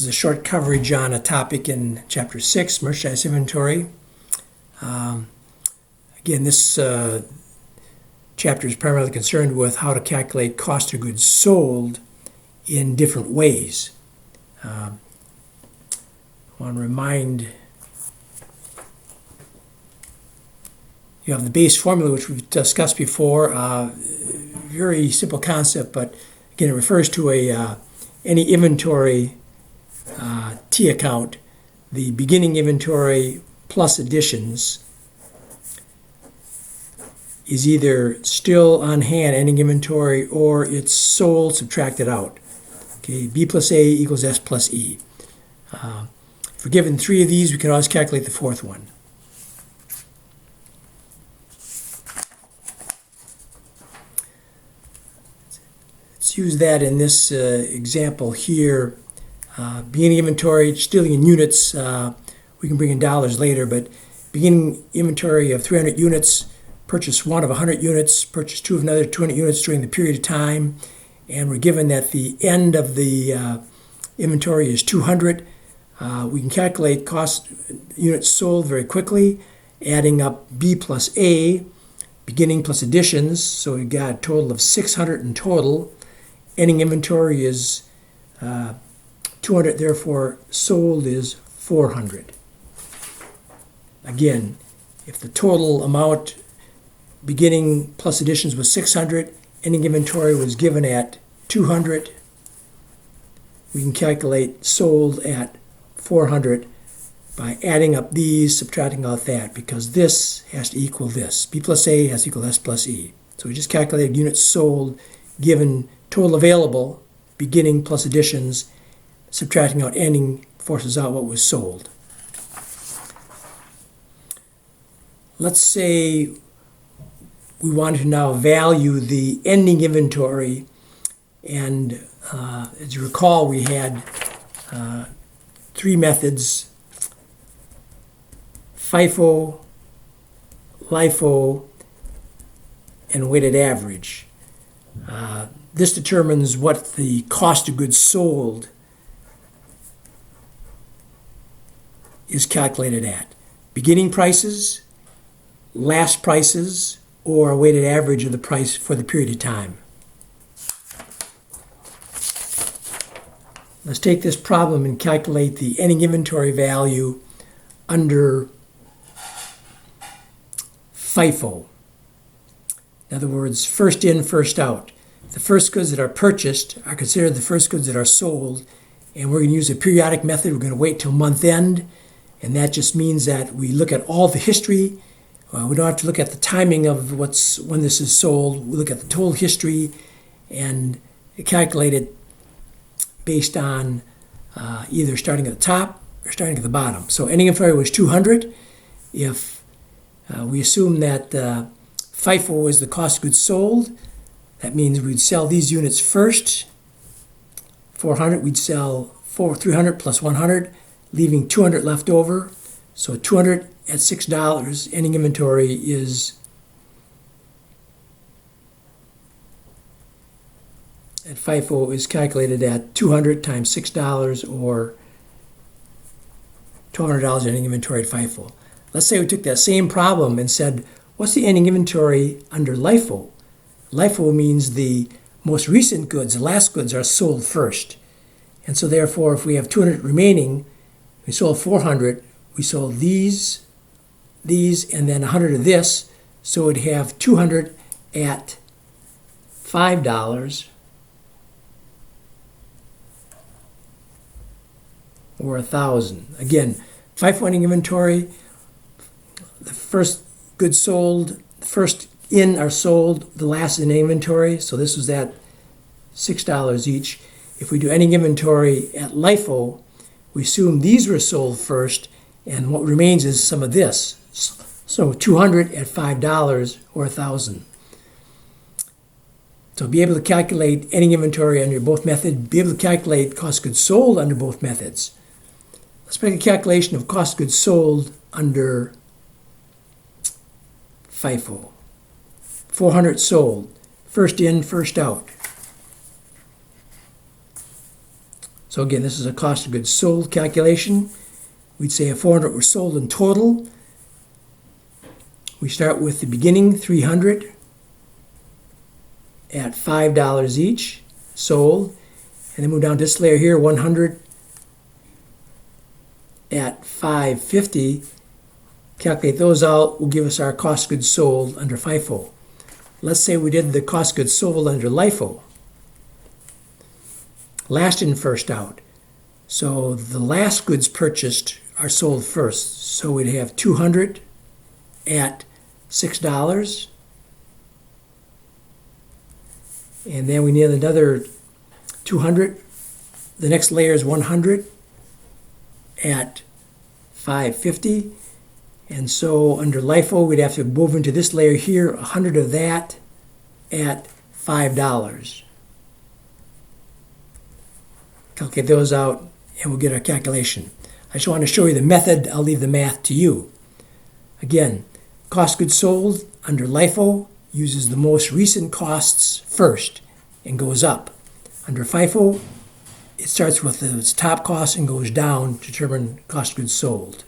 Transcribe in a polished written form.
is a short coverage on a topic in Chapter 6, Merchandise Inventory. Again, this chapter is primarily concerned with how to calculate cost of goods sold in different ways. I want to remind you of the base formula, which we've discussed before. Very simple concept, but again, it refers to any inventory T account, the beginning inventory plus additions is either still on hand, ending inventory, or it's sold, subtracted out. Okay, B plus A equals S plus E. If we're given three of these, we can always calculate the fourth one. Let's use that in this example here. Beginning inventory, still in units, we can bring in dollars later, but beginning inventory of 300 units, purchase one of 100 units, purchase two of another 200 units during the period of time, and we're given that the end of the inventory is 200. We can calculate cost units sold very quickly, adding up B plus A, beginning plus additions, so we've got a total of 600 in total. Ending inventory is 200, therefore sold is 400. Again, if the total amount beginning plus additions was 600, ending inventory was given at 200, we can calculate sold at 400 by adding up these, subtracting out that, because this has to equal this. B plus A has to equal S plus E. So we just calculated units sold given total available, beginning plus additions, subtracting out ending forces out what was sold. Let's say we wanted to now value the ending inventory, and as you recall, we had three methods: FIFO, LIFO, and weighted average. This determines what the cost of goods sold is calculated at. Beginning prices, last prices, or a weighted average of the price for the period of time. Let's take this problem and calculate the ending inventory value under FIFO. In other words, first in, first out. The first goods that are purchased are considered the first goods that are sold, and we're going to use a periodic method. We're going to wait till month end, and that just means that we look at all the history. We don't have to look at the timing of when this is sold. We look at the total history and calculate it based on either starting at the top or starting at the bottom. So ending inventory was 200. If we assume that FIFO is the cost of goods sold, that means we'd sell these units first. 400, we'd sell 300 plus 100, leaving 200 left over. So 200 at $6, ending inventory is at FIFO is calculated at 200 times $6, or $1,200 ending inventory at FIFO. Let's say we took that same problem and said, what's the ending inventory under LIFO? LIFO means the most recent goods, the last goods, are sold first. And so therefore, if we have 200 remaining, we sold 400, we sold these, and then 100 of this, so we'd have 200 at $5 or 1,000. Again, FIFO ending inventory, the first goods sold, the first in are sold, the last in inventory, so this was at $6 each. If we do ending inventory at LIFO, we assume these were sold first, and what remains is some of this. So 200 at $5 or 1,000. So be able to calculate ending inventory under both methods, be able to calculate cost of goods sold under both methods. Let's make a calculation of cost of goods sold under FIFO. 400 sold, first in, first out. So again, this is a cost of goods sold calculation. We'd say if 400 were sold in total. We start with the beginning, 300 at $5 each, sold. And then move down to this layer here, 100 at $5.50. Calculate those out, will give us our cost of goods sold under FIFO. Let's say we did the cost of goods sold under LIFO. Last in, first out. So the last goods purchased are sold first. So we'd have 200 at $6. And then we need another 200. The next layer is 100 at $5.50. And so under LIFO, we'd have to move into this layer here, 100 of that at $5. Calculate those out, and we'll get our calculation. I just want to show you the method. I'll leave the math to you. Again, cost of goods sold under LIFO uses the most recent costs first and goes up. Under FIFO, it starts with its top cost and goes down to determine cost of goods sold.